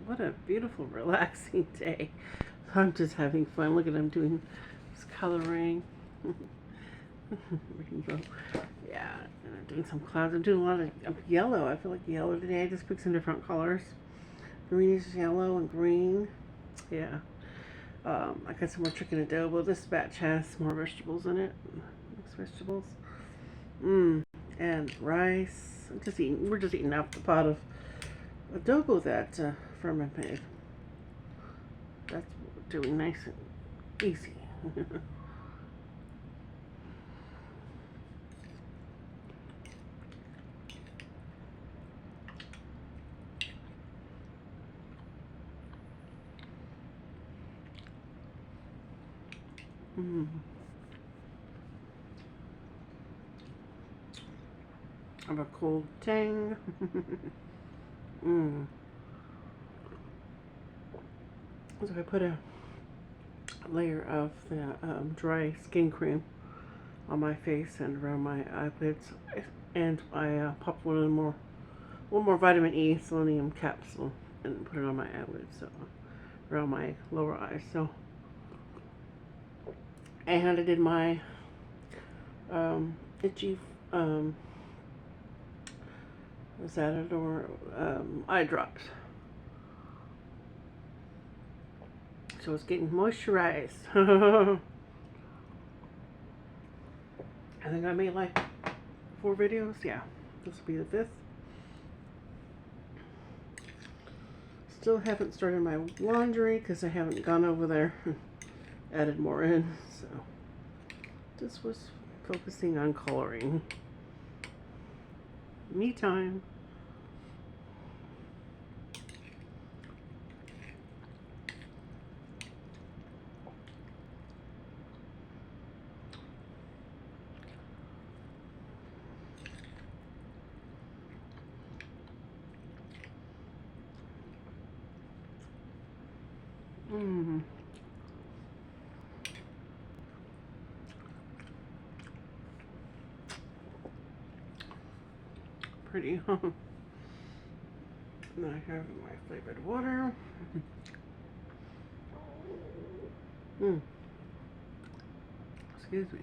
What a beautiful, relaxing day. I'm just having fun. Look at him doing his coloring. Rainbow. Yeah, and I'm doing some clouds. I'm doing a lot of yellow. I feel like yellow today. I just picked some different colors. Greenish yellow and green. Yeah. I got some more chicken adobo. This batch has more vegetables in it. Mixed vegetables. And rice. We're just eating out the pot of adobo that Furman made. That's doing nice and easy. I have a cold tang. So I put a layer of the dry skin cream on my face and around my eyelids, and I popped one more vitamin E selenium capsule and put it on my eyelids, so around my lower eyes. So, and I did my itchy was that it or eye drops. So it's getting moisturized. I think I made like 4 videos. Yeah, this will be the 5th. Still haven't started my laundry because I haven't gone over there and added more in. So this was focusing on coloring. Me time. Pretty, huh? And I have my flavored water. Excuse me.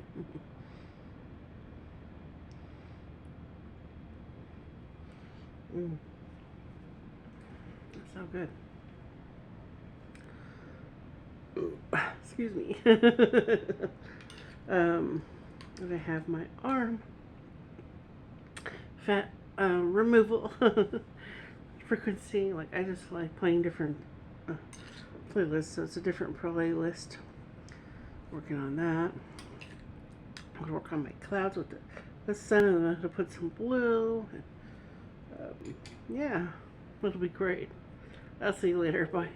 That's so good. Excuse me. And I have my arm fat removal frequency. Like, I just like playing different playlists, so it's a different playlist. Working on that. I'm gonna work on my clouds with the sun, and I'm gonna put some blue. Yeah, it'll be great. I'll see you later. Bye.